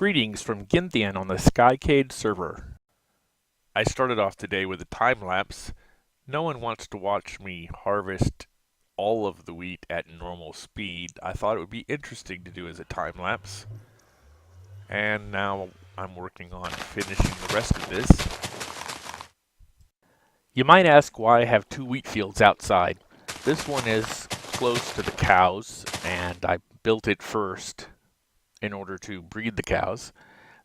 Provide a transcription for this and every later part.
Greetings from Ginthian on the Skycade server. I started off today with a time lapse. No one wants to watch me harvest all of the wheat at normal speed. I thought it would be interesting to do as a time lapse. And now I'm working on finishing the rest of this. You might ask why I have two wheat fields outside. This one is close to the cows, and I built it first in order to breed the cows.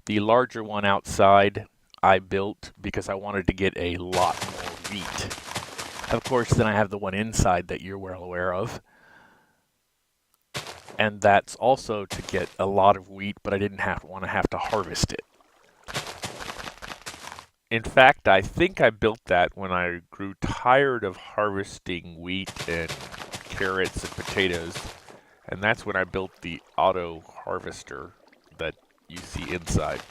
The larger one outside I built because I wanted to get a lot more wheat. Of course, then I have the one inside that you're well aware of. And that's also to get a lot of wheat, but I didn't want to harvest it. In fact, I think I built that when I grew tired of harvesting wheat and carrots and potatoes. And that's when I built the auto harvester that you see inside.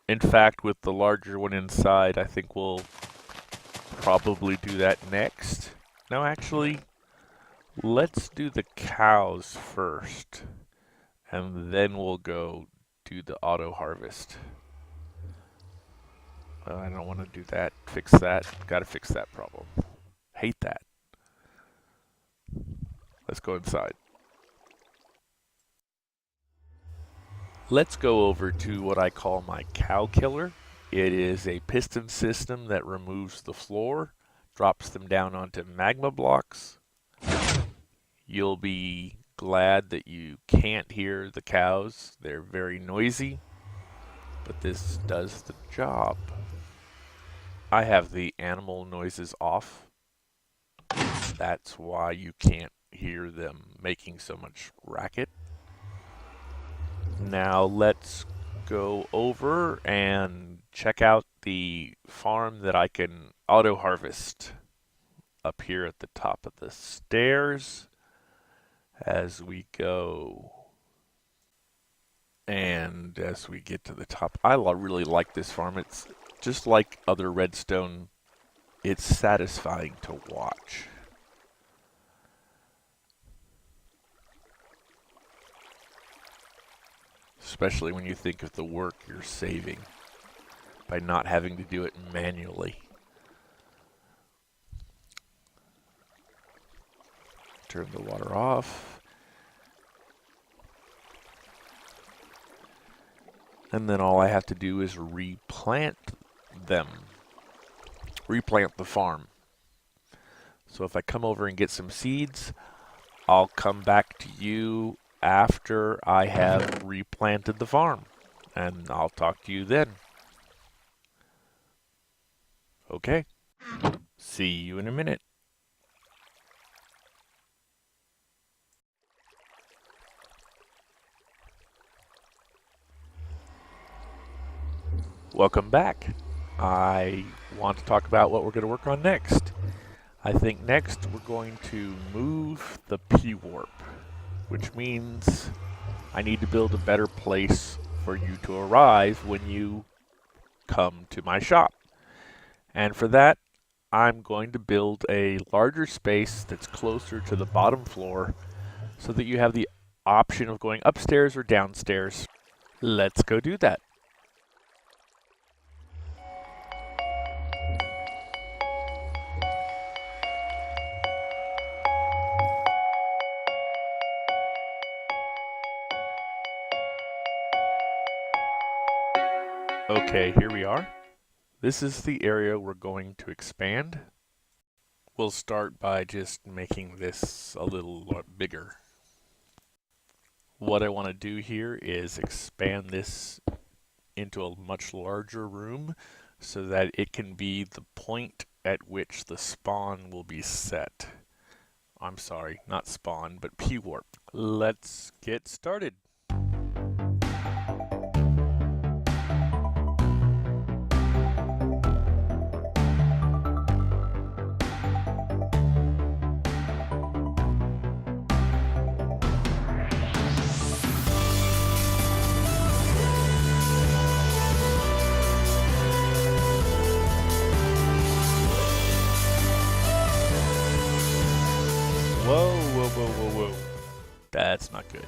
In fact, with the larger one inside, I think we'll probably do that next. No, actually, let's do the cows first, and then we'll go do the auto harvest. I don't want to do that. Fix that. Gotta fix that problem. Hate that. Let's go inside. Let's go over to what I call my cow killer. It is a piston system that removes the floor, drops them down onto magma blocks. You'll be glad that you can't hear the cows. They're very noisy, but this does the job. I have the animal noises off. That's why you can't hear them making so much racket. Now let's go over and check out the farm that I can auto harvest up here at the top of the stairs as we go. And as we get to the top, I really like this farm. It's just like other redstone. It's satisfying to watch. Especially when you think of the work you're saving by not having to do it manually. Turn the water off. And then all I have to do is replant them. Replant the farm. So if I come over and get some seeds, I'll come back to you after I have replanted the farm, and I'll talk to you then. Okay. See you in a minute. Welcome back. I want to talk about what we're going to work on next. I think next we're going to move the pwarp, which means I need to build a better place for you to arrive when you come to my shop. And for that, I'm going to build a larger space that's closer to the bottom floor so that you have the option of going upstairs or downstairs. Let's go do that. Okay, here we are. This is the area we're going to expand. We'll start by just making this a little bigger. What I want to do here is expand this into a much larger room so that it can be the point at which the spawn will be set. I'm sorry, not spawn, but pwarp. Let's get started. Whoa, whoa, whoa, whoa, whoa. That's not good.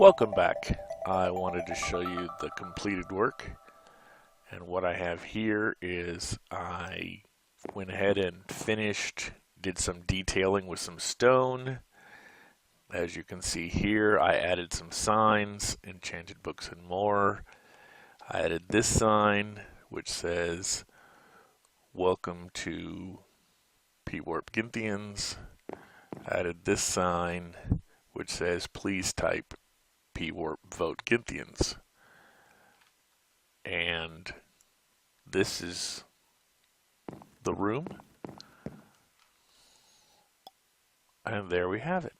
Welcome back. I wanted to show you the completed work, and what I have here is I went ahead and did some detailing with some stone. As you can see here, I added some signs, enchanted books and more. I added this sign which says welcome to pwarp Ginthians. I added this sign which says please type pwarp vote Ginthians. And this is the room. And there we have it.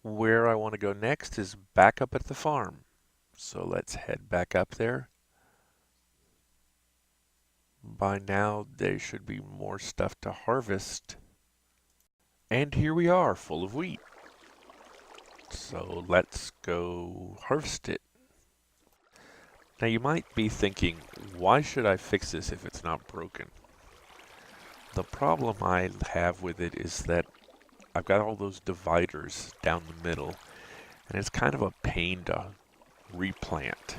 Where I want to go next is back up at the farm. So let's head back up there. By now there should be more stuff to harvest. And here we are, full of wheat. So let's go harvest it. Now you might be thinking, why should I fix this if it's not broken? The problem I have with it is that I've got all those dividers down the middle, and it's kind of a pain to replant.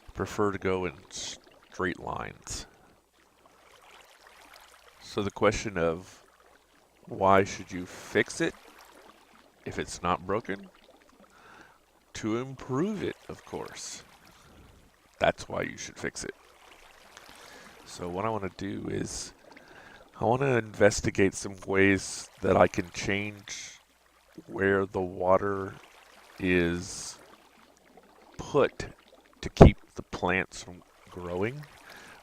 I prefer to go in straight lines. So the question of why should you fix it if it's not broken? To improve it, of course. That's why you should fix it. So what I want to do is I want to investigate some ways that I can change where the water is put to keep the plants from growing.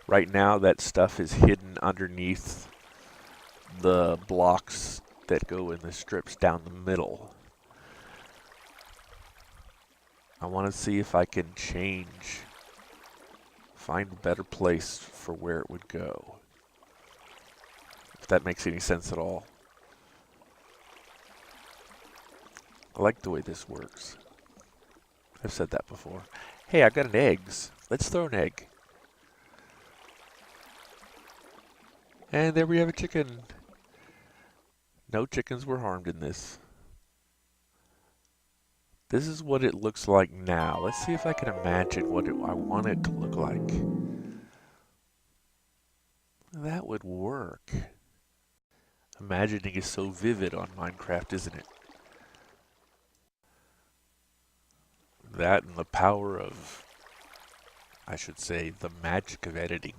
Right now that stuff is hidden underneath the blocks that go in the strips down the middle. I want to see if I can find a better place for where it would go. If that makes any sense at all. I like the way this works. I've said that before. Hey, I've got an eggs. Let's throw an egg. And there we have a chicken. No chickens were harmed in this. This is what it looks like now. Let's see if I can imagine what I want it to look like. That would work. Imagining is so vivid on Minecraft, isn't it? That and the power of, I should say, the magic of editing.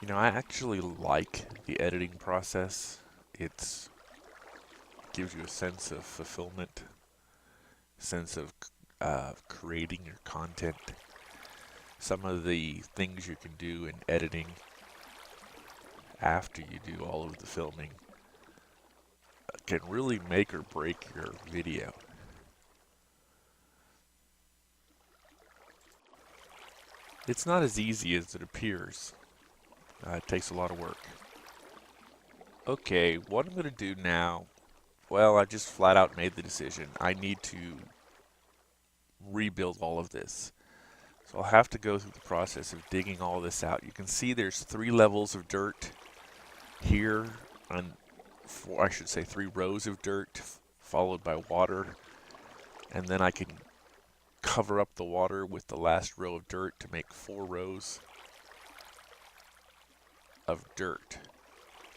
You know, I actually like the editing process. It gives you a sense of fulfillment, sense of creating your content. Some of the things you can do in editing after you do all of the filming can really make or break your video. It's not as easy as it appears. It takes a lot of work. Okay, what I'm going to do now, well, I just flat out made the decision. I need to rebuild all of this. So I'll have to go through the process of digging all this out. You can see there's 3 levels of dirt here, and I should say 3 rows of dirt followed by water, and then I can cover up the water with the last row of dirt to make 4 rows of dirt,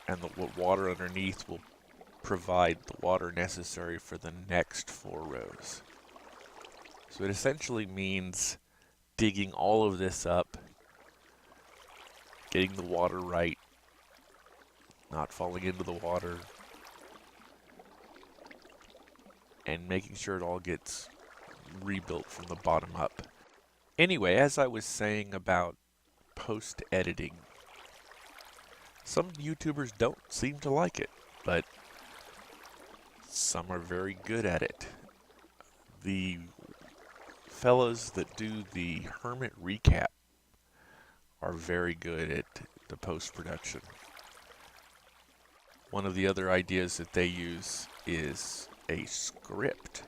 and the water underneath will provide the water necessary for the next 4 rows. So it essentially means digging all of this up, getting the water right, not falling into the water, and making sure it all gets rebuilt from the bottom up. Anyway, as I was saying about post-editing, some YouTubers don't seem to like it, but some are very good at it. The fellows that do the Hermit recap are very good at the post-production. One of the other ideas that they use is a script.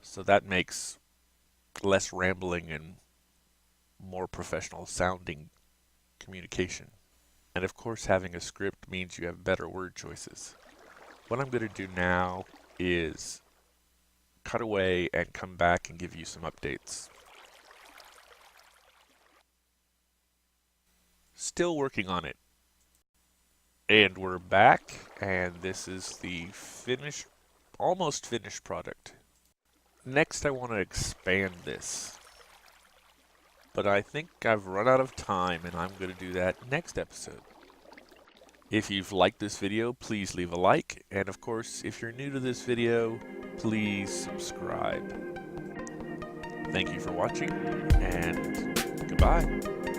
So that makes less rambling and more professional sounding communication. And of course, having a script means you have better word choices. What I'm going to do now is cut away and come back and give you some updates. Still working on it. And we're back, and this is the finished, almost finished product. Next I want to expand this. But I think I've run out of time, and I'm going to do that next episode. If you've liked this video, please leave a like, and of course, if you're new to this video, please subscribe. Thank you for watching, and goodbye.